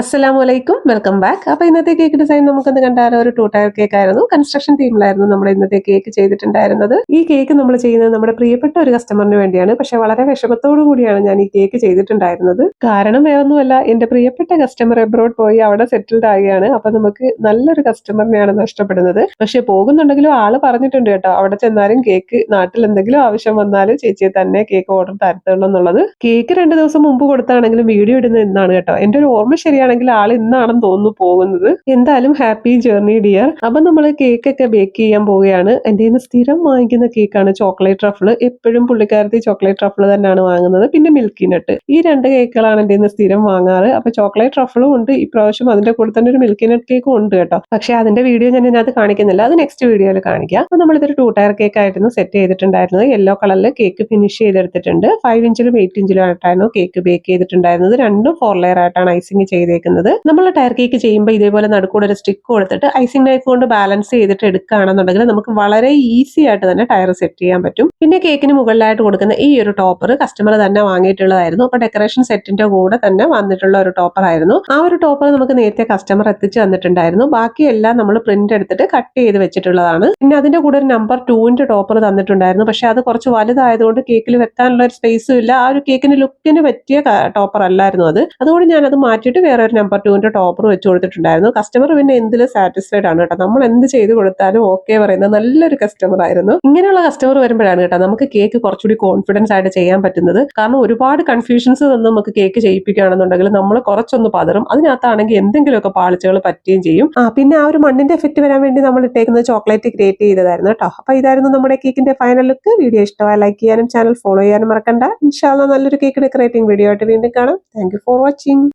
അസ്സലാമലൈക്കും, welcome back. അപ്പൊ ഇന്നത്തെ കേക്ക് ഡിസൈൻ നമുക്കൊന്ന് കണ്ടാലോ. ഒരു 2 ടയർ കേക്ക് ആയിരുന്നു. കൺസ്ട്രക്ഷൻ തീമിലായിരുന്നു നമ്മുടെ ഇന്നത്തെ കേക്ക് ചെയ്തിട്ടുണ്ടായിരുന്നത്. ഈ കേക്ക് നമ്മൾ ചെയ്യുന്നത് നമ്മുടെ പ്രിയപ്പെട്ട ഒരു കസ്റ്റമറിന് വേണ്ടിയാണ്. പക്ഷെ വളരെ വിഷമത്തോടു കൂടിയാണ് ഞാൻ ഈ കേക്ക് ചെയ്തിട്ടുണ്ടായിരുന്നത്. കാരണം വേറൊന്നുമല്ല, എന്റെ പ്രിയപ്പെട്ട കസ്റ്റമർ എബ്രോഡ് പോയി അവിടെ സെറ്റിൽഡ് ആവുകയാണ്. അപ്പൊ നമുക്ക് നല്ലൊരു കസ്റ്റമറിനെയാണ് നഷ്ടപ്പെടുന്നത്. പക്ഷെ പോകുന്നുണ്ടെങ്കിലും ആള് പറഞ്ഞിട്ടുണ്ട് കേട്ടോ, അവിടെ ചെന്നാലും കേക്ക് നാട്ടിൽ എന്തെങ്കിലും ആവശ്യം വന്നാൽ ചേച്ചിയെ തന്നെ കേക്ക് ഓർഡർ തരത്തുള്ളൂ എന്നുള്ളത്. കേക്ക് 2 ദിവസം മുമ്പ് കൊടുത്താണെങ്കിലും വീഡിയോ ഇടുന്നത് ഇന്നാണ് കേട്ടോ. എന്റെ ഒരു ഓർമ്മ ശരിയാണെങ്കിൽ ആൾ ഇന്നാണെന്ന് തോന്നുന്നു പോകുന്നത്. എന്തായാലും ഹാപ്പി ജേർണി ഡിയർ. അപ്പൊ നമ്മൾ കേക്ക് ഒക്കെ ബേക്ക് ചെയ്യാൻ പോവുകയാണ്. എന്റെ കയ്യിൽ നിന്ന് സ്ഥിരം വാങ്ങിക്കുന്ന കേക്കാണ് ചോക്ലേറ്റ് ട്രഫിൾ. എപ്പോഴും പുള്ളിക്കാരത്തി ചോക്ലേറ്റ് ട്രഫിൾ തന്നെയാണ് വാങ്ങുന്നത്. പിന്നെ മിൽക്കി നട്ട്, ഈ 2 കേക്കുകളാണ് എന്റെ കയ്യിൽ സ്ഥിരം വാങ്ങാറ്. അപ്പൊ ചോക്ലേറ്റ് ട്രഫിളും ഉണ്ട് ഇപ്രാവശ്യം, അതിന്റെ കൂടെ തന്നെ ഒരു മിൽക്കി നട്ട് കേക്കും ഉണ്ട് കേട്ടോ. പക്ഷെ അതിന്റെ വീഡിയോ ഞാൻ ഇതിനകത്ത് കാണിക്കുന്നില്ല, അത് നെക്സ്റ്റ് വീഡിയോയിൽ കാണിക്കാം. അപ്പൊ നമ്മളിതൊരു 2 ടയർ കേക്ക് ആയിരുന്നു സെറ്റ് ചെയ്തിട്ടുണ്ടായിരുന്നത്. യെല്ലോ കളറിൽ കേക്ക് ഫിനിഷ് ചെയ്തെടുത്തിട്ടുണ്ട്. 5 ഇഞ്ചിലും 8 ഇഞ്ചിലും ആയിട്ടായിരുന്നു കേക്ക് ബേക്ക് ചെയ്തിട്ടുണ്ടായിരുന്നത്. രണ്ടും 4 ലെയർ ആയിട്ടാണ് ഐസിങ് ചെയ്തേക്കുന്നത്. നമ്മൾ ടയർ കേക്ക് ചെയ്യുമ്പോൾ ഇതേപോലെ നടുക്കൂടെ ഒരു സ്റ്റിക്ക് കൊടുത്തിട്ട് ഐസിങ് നൈഫ് കൊണ്ട് ബാലൻസ് ചെയ്തിട്ട് എടുക്കുകയാണെന്നുണ്ടെങ്കിൽ നമുക്ക് വളരെ ഈസി ആയിട്ട് തന്നെ ടയർ സെറ്റ് ചെയ്യാൻ പറ്റും. പിന്നെ കേക്കിന് മുകളിലായിട്ട് കൊടുക്കുന്ന ഈ ഒരു ടോപ്പർ കസ്റ്റമർ തന്നെ വാങ്ങിയിട്ടുള്ളതായിരുന്നു. അപ്പൊ ഡെക്കറേഷൻ സെറ്റിന്റെ കൂടെ തന്നെ വന്നിട്ടുള്ള ഒരു ടോപ്പർ ആയിരുന്നു. ആ ഒരു ടോപ്പർ നമുക്ക് നേരത്തെ കസ്റ്റമർ എത്തിച്ചു തന്നിട്ടുണ്ടായിരുന്നു. ബാക്കിയെല്ലാം നമ്മൾ പ്രിന്റ് എടുത്തിട്ട് കട്ട് ചെയ്ത് വെച്ചിട്ടുള്ളതാണ്. പിന്നെ അതിന്റെ കൂടെ ഒരു നമ്പർ 2ന്റെ ടോപ്പർ തന്നിട്ടുണ്ടായിരുന്നു. പക്ഷെ അത് കുറച്ച് വലുതായതുകൊണ്ട് കേക്കിൽ വെക്കാനുള്ള ഒരു സ്പേസും ഇല്ല. ആ ഒരു കേക്കിന് ലുക്കിന് പറ്റിയ ടോപ്പർ അല്ലായിരുന്നു അത്. അതുകൊണ്ട് ഞാൻ അത് മാറ്റിയിട്ട് വേറെ ഒരു നമ്പർ 2ന്റെ ടോപ്പർ വെച്ച് കൊടുത്തിട്ടുണ്ടായിരുന്നു. കസ്റ്റമർ പിന്നെ എന്തിലും സാറ്റിസ്ഫൈഡ് ആണ് കേട്ടോ. നമ്മൾ എന്ത് ചെയ്ത് കൊടുത്താലും ഓക്കെ പറയുന്ന നല്ലൊരു കസ്റ്റമർ ആയിരുന്നു. ഇങ്ങനെയുള്ള കസ്റ്റമർ വരുമ്പോഴാണ് കേട്ടോ നമുക്ക് കേക്ക് കുറച്ചുകൂടി കോൺഫിഡൻസ് ആയിട്ട് ചെയ്യാൻ പറ്റുന്നത്. കാരണം ഒരുപാട് കൺഫ്യൂഷൻസ് തന്ന് നമുക്ക് കേക്ക് ചെയ്യിപ്പിക്കുകയാണെന്നുണ്ടെങ്കിൽ നമ്മൾ കുറച്ചൊന്ന് പതറും. അതിനകത്താണെങ്കിൽ എന്തെങ്കിലുമൊക്കെ പാളിച്ചകൾ പറ്റുകയും ചെയ്യും. പിന്നെ ആ ഒരു മണ്ണിന്റെ എഫക്റ്റ് വരാൻ വേണ്ടി നമ്മൾ ഇട്ടേക്കുന്നത് ചോക്ലേറ്റ് ഗ്രേറ്റ് ചെയ്തതായിരുന്നു കേട്ടോ. അപ്പൊ ഇതായിരുന്നു നമ്മുടെ കേക്കിന്റെ ഫൈനൽ ലുക്ക്. വീഡിയോ ഇഷ്ടമായി ലൈക്ക് ചെയ്യാനും ചാനൽ ഫോളോ ചെയ്യാനും മറക്കണ്ട. ഇൻഷാല്ലാ നല്ലൊരു കേക്ക് ഡെക്കറേറ്റിംഗ് വീഡിയോ ആയിട്ട് വീണ്ടും കാണാം. Thank you for watching.